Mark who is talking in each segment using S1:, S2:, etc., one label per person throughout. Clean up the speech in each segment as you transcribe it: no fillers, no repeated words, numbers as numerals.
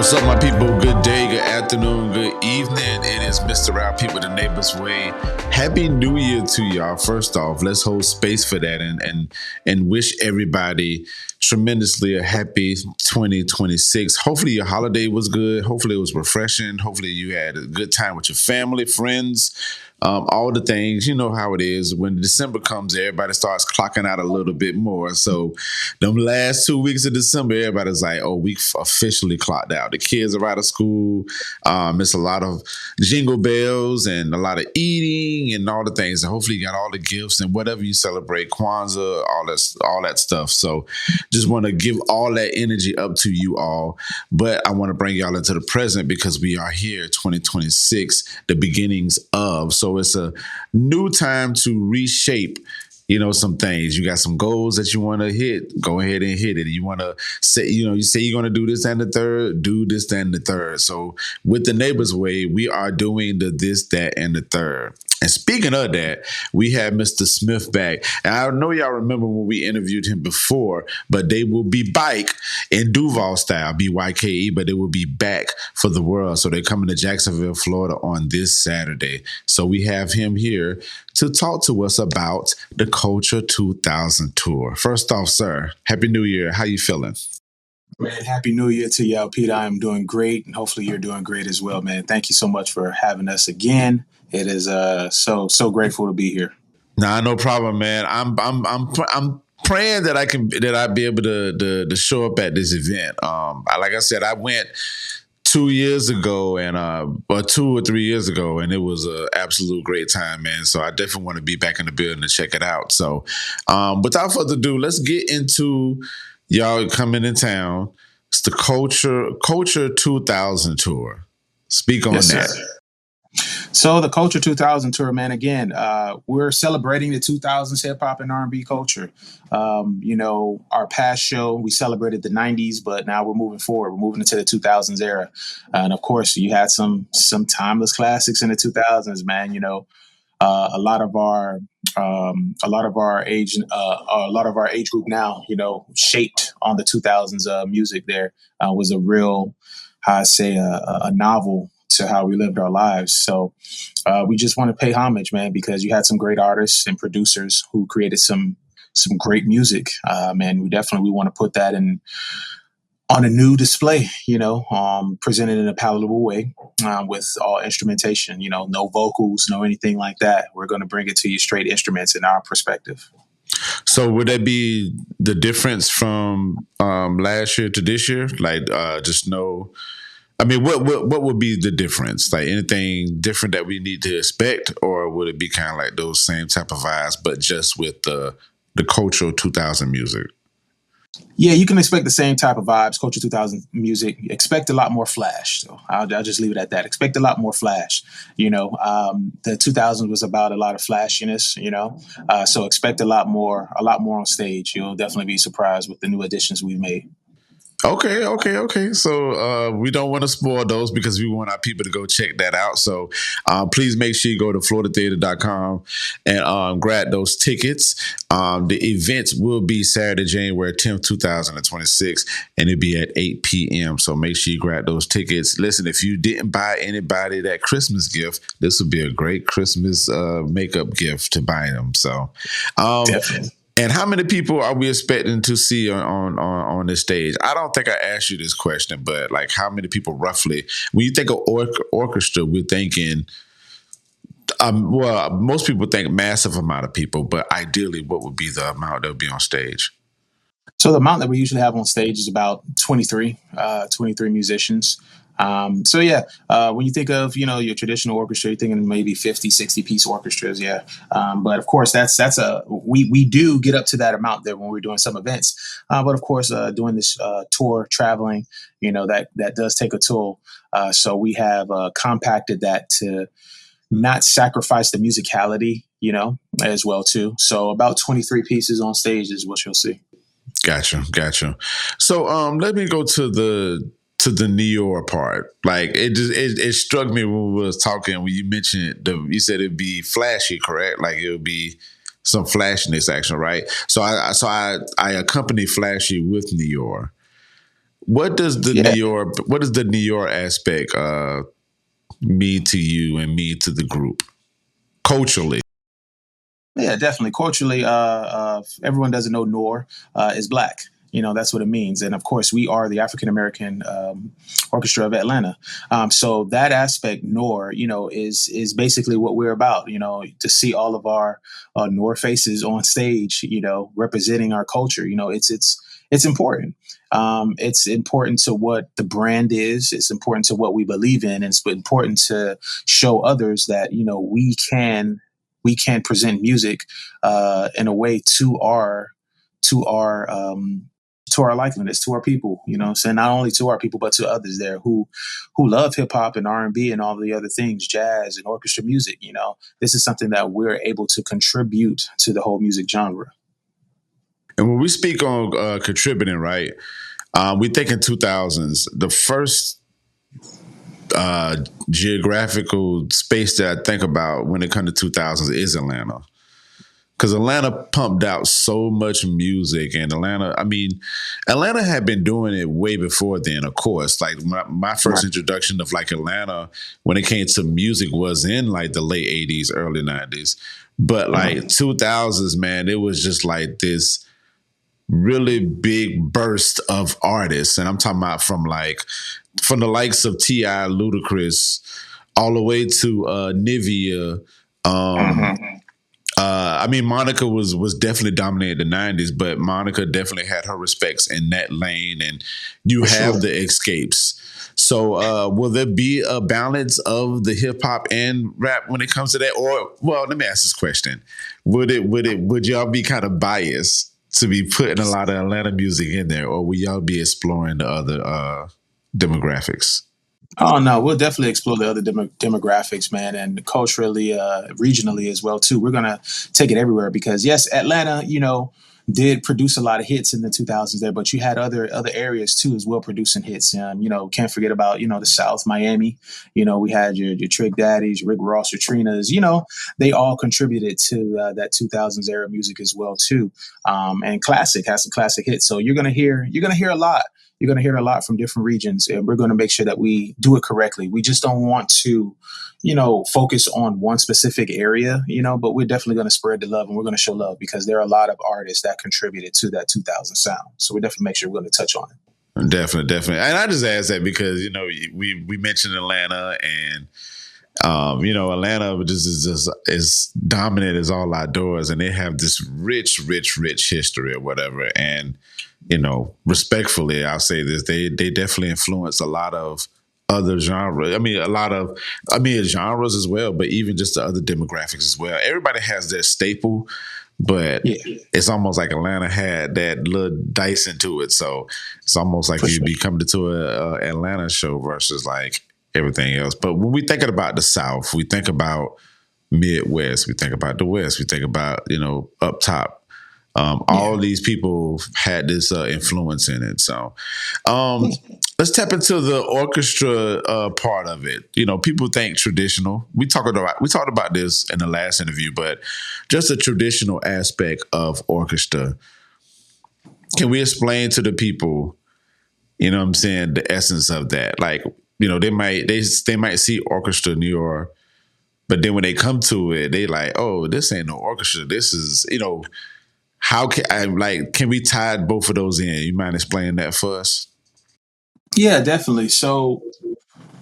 S1: What's up, my people? Good day, good afternoon, good evening. It is Mr. Rap People, the Neighbor's Way. Happy New Year to y'all. First off, let's hold space for that and wish everybody tremendously a happy 2026. Hopefully your holiday was good. Hopefully it was refreshing. Hopefully you had a good time with your family, friends, all the things. You know how it is. When December comes, everybody starts clocking out a little bit more. So them last 2 weeks of December, everybody's like, oh, we officially clocked out. The kids are out of school. It's a lot of jingle bells and a lot of eating and all the things. And hopefully you got all the gifts and whatever you celebrate, Kwanzaa, all that stuff. So just want to give all that energy up to you all. But I want to bring y'all into the present because we are here, 2026, the beginnings of. So it's a new time to reshape some things. You got some goals that you want to hit, go ahead and hit it. You want to say, you say you're going to do this and the third, do this and the third. So with the Neighbor's Way, we are doing the this, that, and the third. And speaking of that, we have Mr. Smith back. And I know y'all remember when we interviewed him before, but they will be back in Duval style, BYKE, but they will be back for the world. So they're coming to Jacksonville, Florida on this Saturday. So we have him here to talk to us about the Culture 2000 tour. First off, sir, Happy New Year. How you feeling?
S2: Man, Happy New Year to y'all, Peter. I am doing great, and hopefully you're doing great as well, man. Thank you so much for having us again. It is so grateful to be here.
S1: Nah, no problem, man. I'm praying that I'd be able to show up at this event. Like I said, I went 2 years ago or 2 or 3 years ago, and it was an absolute great time, man. So I definitely want to be back in the building to check it out. So without further ado, let's get into y'all coming in town. It's the Culture 2000 tour. Speak on that.
S2: Sir. So the Culture 2000 tour, man, again, we're celebrating the 2000s hip hop and R&B culture. Our past show, we celebrated the 90s, but now we're moving forward. We're moving into the 2000s era. And of course, you had some timeless classics in the 2000s, man. A lot of our age group now, shaped on the 2000s music. There was a real, a novel to how we lived our lives. So we just want to pay homage, man, because you had some great artists and producers who created some great music. Man, we want to put that on a new display, presented in a palatable way with all instrumentation, no vocals, no anything like that. We're going to bring it to you straight instruments in our perspective.
S1: So would that be the difference from last year to this year? Like what would be the difference? Like anything different that we need to expect, or would it be kind of like those same type of vibes, but just with the Cultural 2000 music?
S2: Yeah, you can expect the same type of vibes, Culture 2000 music. Expect a lot more flash. So I'll just leave it at that. Expect a lot more flash. The 2000s was about a lot of flashiness, so expect a lot more on stage. You'll definitely be surprised with the new additions we've made.
S1: Okay. So we don't want to spoil those because we want our people to go check that out. So please make sure you go to floridatheater.com and grab those tickets. The events will be Saturday, January 10th, 2026, and it'll be at 8 p.m. So make sure you grab those tickets. Listen, if you didn't buy anybody that Christmas gift, this would be a great Christmas makeup gift to buy them. So
S2: definitely.
S1: And how many people are we expecting to see on this stage? I don't think I asked you this question, but like how many people roughly? When you think of orchestra, we're thinking, most people think massive amount of people, but ideally, what would be the amount that would be on stage?
S2: So the amount that we usually have on stage is about 23 musicians. When you think of, your traditional orchestra, you're thinking maybe 50, 60 piece orchestras. Yeah. But of course we do get up to that amount there when we're doing some events. But of course, doing this tour, traveling, that does take a toll. So we have compacted that to not sacrifice the musicality, as well too. So about 23 pieces on stage is what you'll see.
S1: Gotcha. So let me go to the New York part. Like it struck me when we was talking, when you mentioned you said it'd be flashy, correct? Like it would be some flashiness action, right? So I accompany Flashy with New York. What does the New
S2: Yeah.
S1: York what does the New York aspect mean to you and mean to the group culturally?
S2: Yeah, definitely. Culturally, everyone doesn't know Noor is black. That's what it means. And of course, we are the African American Orchestra of Atlanta. So that aspect, Noor, is basically what we're about. To see all of our Noor faces on stage, representing our culture. It's important. It's important to what the brand is. It's important to what we believe in. And it's important to show others that we can present music in a way to our to our likeliness, to our people. So not only to our people, but to others there who love hip hop and R&B and all the other things, jazz and orchestra music. This is something that we're able to contribute to the whole music genre.
S1: And when we speak on contributing, right? We think in 2000s, the first uh, geographical space that I think about when it comes to 2000s is Atlanta. Because Atlanta pumped out so much music, and Atlanta had been doing it way before then. Of course, like my first
S2: Right.
S1: introduction of like Atlanta when it came to music was in like the late '80s, early '90s. But like
S2: Mhm.
S1: 2000s, man, it was just like this really big burst of artists, and I'm talking about from the likes of Ti, Ludacris, all the way to Nivea. Um,
S2: Mhm.
S1: Monica was definitely dominated the '90s, but Monica definitely had her respects in that lane, and you
S2: For
S1: have
S2: sure.
S1: the escapes. So, will there be a balance of the hip hop and rap when it comes to that? Or, well, let me ask this question: would y'all be kind of biased to be putting a lot of Atlanta music in there, or will y'all be exploring the other demographics?
S2: Oh no, we'll definitely explore the other demographics, man, and culturally, regionally as well too. We're gonna take it everywhere because yes, Atlanta, did produce a lot of hits in the 2000s there, but you had other areas too as well producing hits. Can't forget about the South, Miami. We had your Trick Daddies, Rick Ross, your Trinas. They all contributed to that 2000s era music as well too. And classic has some classic hits, so you're gonna hear a lot. You're going to hear a lot from different regions, and we're going to make sure that we do it correctly. We just don't want to, focus on one specific area, but we're definitely going to spread the love and we're going to show love because there are a lot of artists that contributed to that 2000 sound. So we definitely make sure we're going to touch on it.
S1: Definitely, definitely. And I just asked that because we mentioned Atlanta, and Atlanta just is dominant as all outdoors, and they have this rich, rich, rich history or whatever. And respectfully, I'll say this: they definitely influence a lot of other genres. Genres as well, but even just the other demographics as well. Everybody has their staple, but
S2: Yeah,
S1: it's almost like Atlanta had that little dice into it. So it's almost like
S2: for
S1: you'd
S2: sure.
S1: be coming to a Atlanta show versus like everything else. But when we thinking about the South, we think about Midwest, we think about the West, we think about up top.
S2: Yeah.
S1: All these people had this influence in it. So um, let's tap into the orchestra part of it. People think traditional. We talked about this in the last interview, but just a traditional aspect of orchestra. Can we explain to the people? What I'm saying, the essence of that. Like, they might see Orchestra New York, but then when they come to it, they like, oh, this ain't no orchestra. This is, how can we tie both of those in? You mind explaining that for us?
S2: Yeah, definitely. So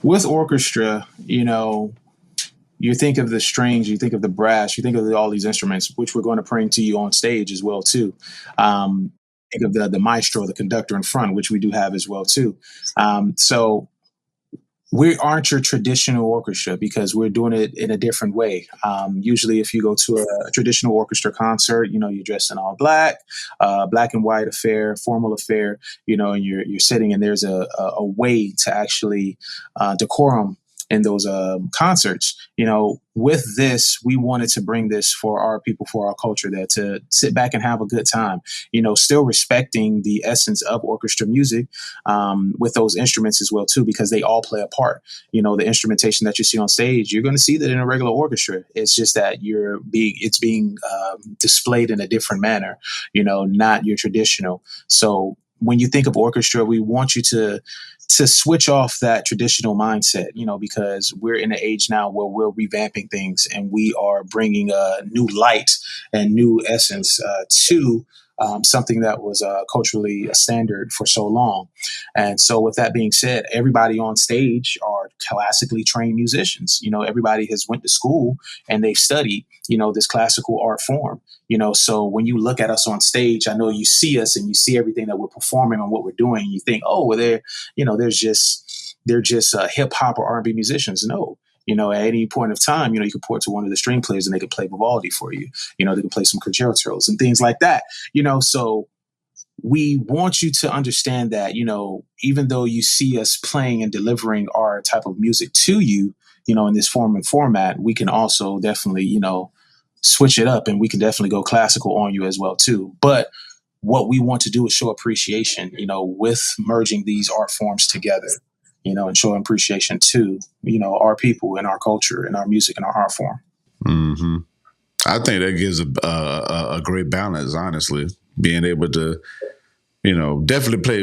S2: with orchestra, you think of the strings, you think of the brass, you think of all these instruments, which we're going to bring to you on stage as well too. Think of the maestro, the conductor in front, which we do have as well too. So we aren't your traditional orchestra because we're doing it in a different way. Usually, if you go to a traditional orchestra concert, you're dressed in all black, black and white affair, formal affair, and you're sitting and there's a way to actually decorum in those concerts. With this, we wanted to bring this for our people, for our culture, there to sit back and have a good time. Still respecting the essence of orchestra music with those instruments as well too, because they all play a part. The instrumentation that you see on stage, you're going to see that in a regular orchestra. It's just that it's being displayed in a different manner. Not your traditional. So when you think of orchestra, we want you to switch off that traditional mindset, because we're in an age now where we're revamping things and we are bringing a new light and new essence to something that was culturally a standard for so long. And so, with that being said, everybody on stage are classically trained musicians. Everybody has went to school and they've studied, this classical art form. So when you look at us on stage, I know you see us and you see everything that we're performing and what we're doing. You think, oh, well, they're just hip hop or R&B musicians. No. At any point of time, you can point to one of the string players and they can play Vivaldi for you. They can play some concertos and things like that. So we want you to understand that, even though you see us playing and delivering our type of music to you, in this form and format, we can also definitely, switch it up and we can definitely go classical on you as well too. But what we want to do is show appreciation, with merging these art forms together, and show appreciation to, our people and our culture and our music and our art form.
S1: Mm-hmm. I think that gives a great balance, honestly, being able to, definitely play,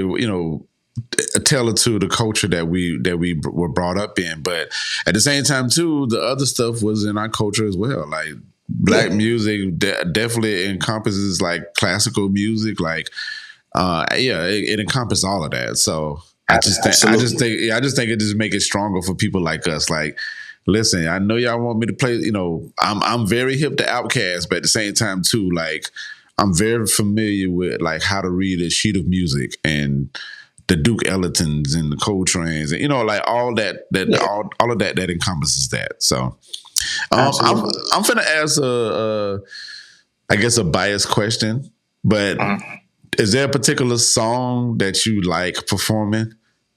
S1: tell it to the culture that we were brought up in. But at the same time, too, the other stuff was in our culture as well. Like Black music definitely encompasses like classical music. Like, it encompasses all of that. So I just think it just make it stronger for people like us. Like, listen, I know y'all want me to play. I'm very hip to Outkast, but at the same time, too, like I'm very familiar with like how to read a sheet of music and the Duke Ellingtons and the Coltrane's and like all that all of that encompasses that. So I'm finna ask I guess a biased question, but is there a particular song that you like performing?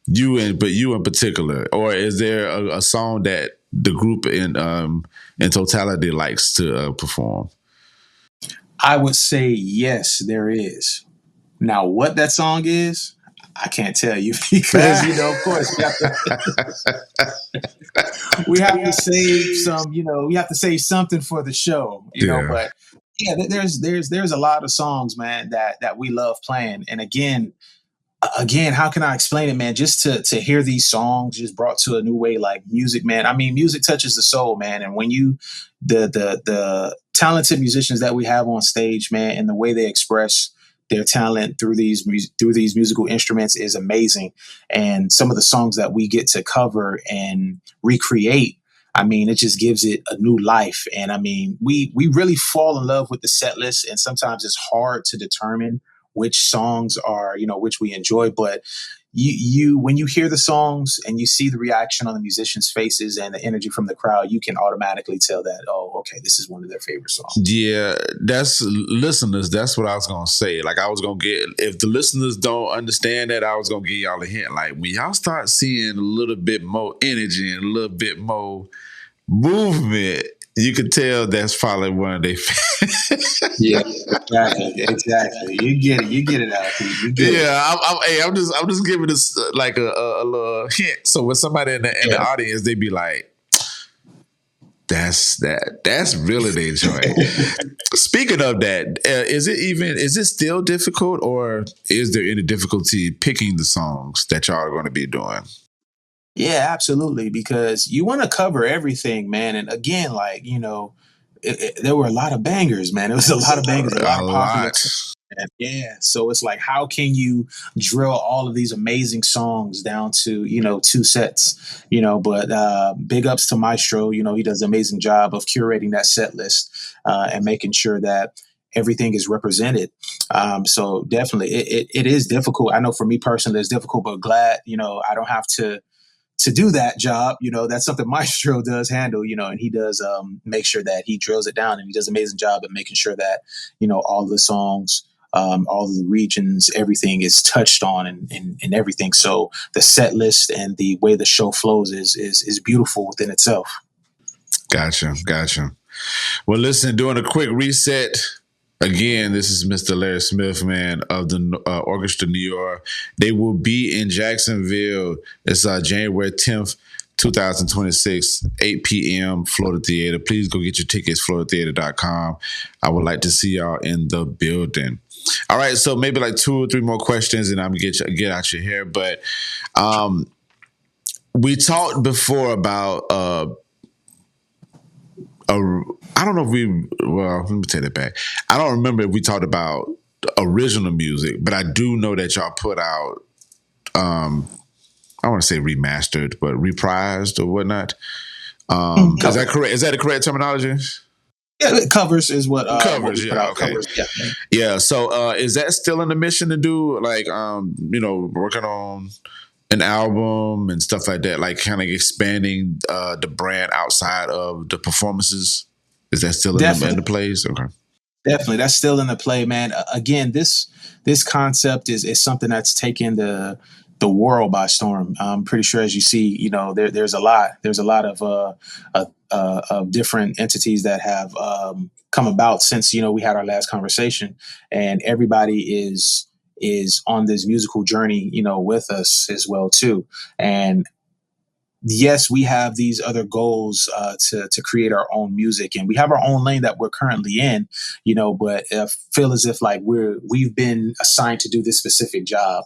S1: You in particular, or is there a song that the group in totality likes to perform?
S2: I would say yes, there is. Now, what that song is, I can't tell you because of course we have to save some. We have to save something for the show. But yeah, there's a lot of songs, man, that we love playing. And again, how can I explain it, man? Just to hear these songs just brought to a new way, like music, man. I mean, music touches the soul, man. And when the talented musicians that we have on stage, man, and the way they express their talent through these musical instruments is amazing. And some of the songs that we get to cover and recreate, I mean, it just gives it a new life. And I mean, we really fall in love with the set list, and sometimes it's hard to determine which songs are, which we enjoy. But you when you hear the songs and you see the reaction on the musicians' faces and the energy from the crowd, you can automatically tell that, oh, okay, this is one of their favorite songs.
S1: Yeah, that's listeners. That's what I was gonna say. Like I was gonna get, if the listeners don't understand that, I was gonna give y'all a hint. Like when y'all start seeing a little bit more energy and a little bit more movement, you could tell that's probably one of their
S2: Yeah, exactly. You get it out.
S1: I'm just giving this like a little hint. So when somebody in the audience, they be like, that's really their joint. Speaking of that, is it still difficult, or is there any difficulty picking the songs that y'all are going to be doing?
S2: Yeah, absolutely. Because you want to cover everything, man. And again, like, there were a lot of bangers, man. It was a lot of bangers, a lot of popular. Yeah. So it's like, how can you drill all of these amazing songs down to, two sets, but big ups to Maestro. He does an amazing job of curating that set list and making sure that everything is represented. So definitely it is difficult. I know for me personally, it's difficult, but glad, I don't have to do that job. That's something Maestro does handle, and he does make sure that he drills it down, and he does an amazing job at making sure that, all the songs, all of the regions, everything is touched on and everything. So the set list and the way the show flows is beautiful within itself.
S1: Gotcha. Well, listen, doing a quick reset. Again, this is Mr. Larry Smith, man, of the Orchestra Noir. They will be in Jacksonville. It's January 10th 2026, 8 p.m., Florida Theater. Please go get your tickets, floridatheater.com. I would like to see y'all in the building. All right, so maybe like 2 or 3 more questions, and I'm gonna get out your hair. But we talked before about I don't know if let me take it back. I don't remember if we talked about original music, but I do know that y'all put out, I want to say remastered, but reprised or whatnot. Is that correct? Is that the correct terminology?
S2: Yeah, covers is what
S1: Covers,
S2: what we
S1: yeah,
S2: put out.
S1: okay.
S2: Covers, yeah.
S1: Yeah, so is that still in the mission to do, like, working on an album and stuff like that, like kind of expanding the brand outside of the performances? Is that still in the plays? Okay.
S2: Definitely, that's still in the play, man. Again, this concept is something that's taken the world by storm. I'm pretty sure, as you see, there's a lot of different entities that have come about since we had our last conversation, and everybody is on this musical journey, with us as well too. And yes, we have these other goals to create our own music, and we have our own lane that we're currently in, but I feel as if like we've been assigned to do this specific job,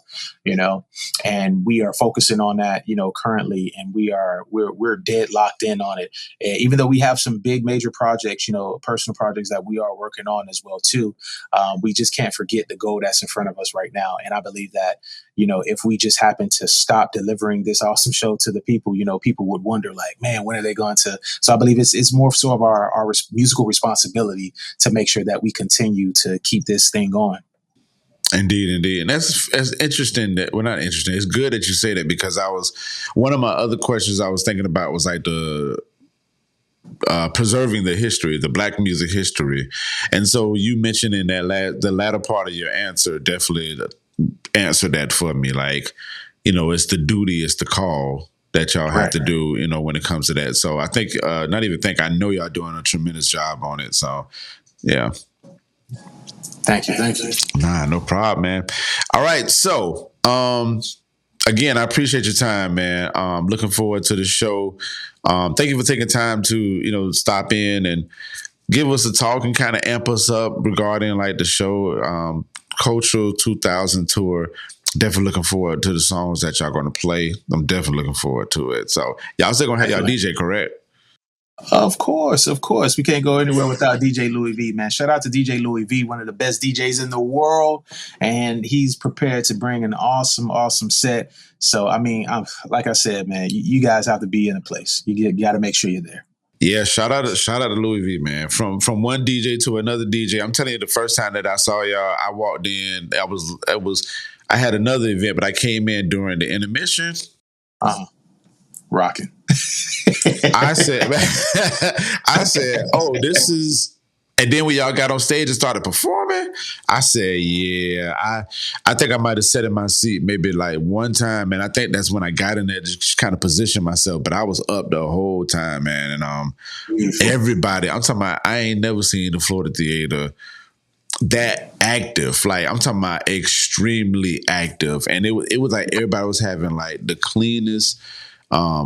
S2: and we are focusing on that, currently, and we're dead locked in on it. Even though we have some big major projects, personal projects that we are working on as well too, we just can't forget the goal that's in front of us right now. And I believe that if we just happen to stop delivering this awesome show to the people, people would wonder, like, man, when are they going to? So I believe it's more so of our musical responsibility to make sure that we continue to keep this thing going.
S1: Indeed. And that's interesting that, well, not interesting. It's good that you say that, because one of my other questions I was thinking about was like the preserving the history, the Black music history. And so you mentioned in the latter part of your answer, definitely answer that for me. Like, it's the duty, it's the call that y'all have to do, when it comes to that. So I think, I know y'all doing a tremendous job on it. So, yeah.
S2: Thank you.
S1: Nah, no problem, man. All right. So, again, I appreciate your time, man. Looking forward to the show. Thank you for taking time to, stop in and give us a talk and kind of amp us up regarding like the show, Cultural 2000 tour. Definitely looking forward to the songs that y'all going to play. I'm definitely looking forward to it. So y'all still going to have y'all DJ, correct?
S2: Of course. We can't go anywhere without DJ Louis V, man. Shout out to DJ Louis V, one of the best DJs in the world. And he's prepared to bring an awesome set. So, I mean, like I said, man, you guys have to be in a place. You got to make sure you're there.
S1: Yeah, shout out to Louis V, man. From one DJ to another DJ. I'm telling you, the first time that I saw y'all, I walked in. I had another event, but I came in during the intermission.
S2: Rocking.
S1: I said, oh, this is. And then when y'all got on stage and started performing, I said, yeah, I think I might have sat in my seat maybe like one time, and I think that's when I got in there to just kind of position myself. But I was up the whole time, man, and everybody. I'm talking about. I ain't never seen the Florida Theater that active. Like, I'm talking about extremely active, and it was like everybody was having like the cleanest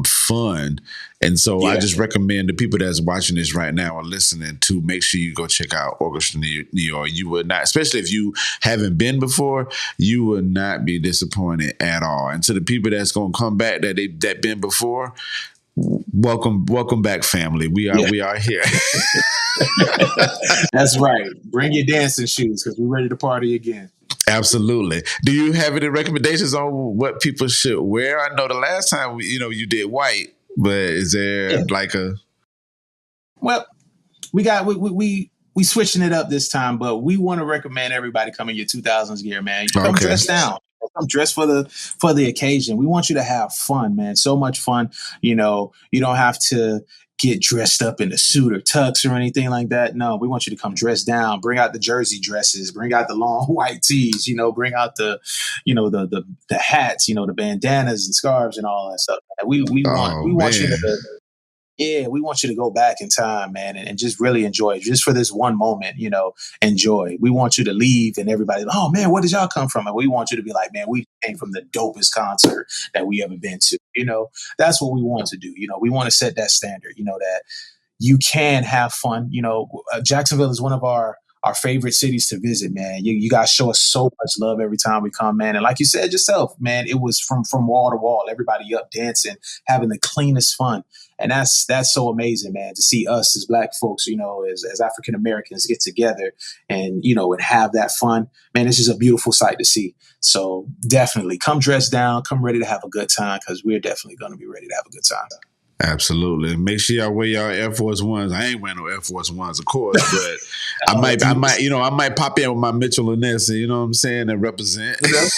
S1: fun. And so I just recommend the people that's watching this right now or listening to make sure you go check out Orchestra New York. You would not, especially if you haven't been before, you will not be disappointed at all. And to the people that's going to come back that been before, welcome back, family. We are here.
S2: That's right. Bring your dancing shoes because we're ready to party again.
S1: Absolutely. Do you have any recommendations on what people should wear? I know the last time you did white, but is there like a? Well,
S2: we switching it up this time, but we want to recommend everybody come in your 2000s gear, man. You come dressed down. Come dressed for the occasion. We want you to have fun, man. So much fun. You don't have to get dressed up in a suit or tux or anything like that. No, we want you to come dressed down. Bring out the jersey dresses. Bring out the long white tees. Bring out the hats. The bandanas and scarves and all that stuff. We want you to Yeah, we want you to go back in time, man, and just really enjoy it. Just for this one moment, enjoy. We want you to leave and everybody, oh man, where did y'all come from? And we want you to be like, man, we came from the dopest concert that we ever been to. That's what we want to do. We want to set that standard, that you can have fun. Jacksonville is one of our favorite cities to visit, man. You guys show us so much love every time we come, man. And like you said yourself, man, it was from wall to wall, everybody up dancing, having the cleanest fun. And that's so amazing, man, to see us as Black folks, as African Americans get together and have that fun. Man, it's just a beautiful sight to see. So definitely come dressed down, come ready to have a good time, because we're definitely going to be ready to have a good time.
S1: Absolutely. Make sure y'all wear y'all Air Force Ones. I ain't wearing no Air Force Ones, of course, but I might pop in with my Mitchell and Ness, you know what I'm saying, and represent.
S2: Real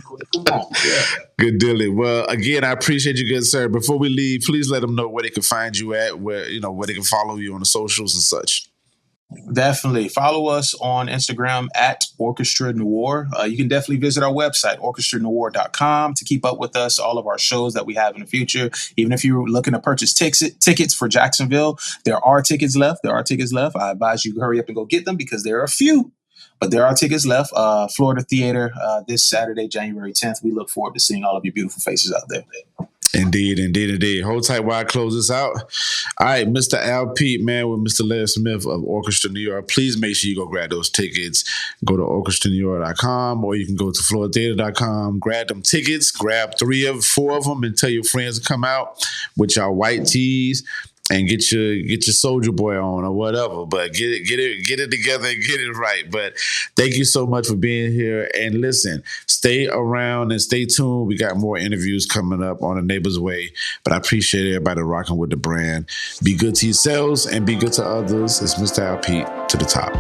S2: quick. Come on. Yeah.
S1: Good dealing. Well, again, I appreciate you, good sir. Before we leave, please let them know where they can find you at, where they can follow you on the socials and such.
S2: Definitely. Follow us on Instagram at Orchestra Noir. You can definitely visit our website, orchestranoir.com, to keep up with us, all of our shows that we have in the future. Even if you're looking to purchase tickets for Jacksonville, there are tickets left. I advise you hurry up and go get them, because there are a few. But there are tickets left. Florida Theater this Saturday, January 10th. We look forward to seeing all of your beautiful faces out there.
S1: Indeed. Hold tight while I close this out. All right, Mr. Al Pete, man, with Mr. Larry Smith of Orchestra New York. Please make sure you go grab those tickets. Go to orchestranewyyork.com, or you can go to floridatheater.com. Grab them tickets. Grab 4 of them, and tell your friends to come out with y'all white tees. And get your Soldier Boy on or whatever, but get it together and get it right. But thank you so much for being here. And listen, stay around and stay tuned. We got more interviews coming up on the Neighbor's Way. But I appreciate everybody rocking with the brand. Be good to yourselves and be good to others. It's Mr. Al Pete to the top.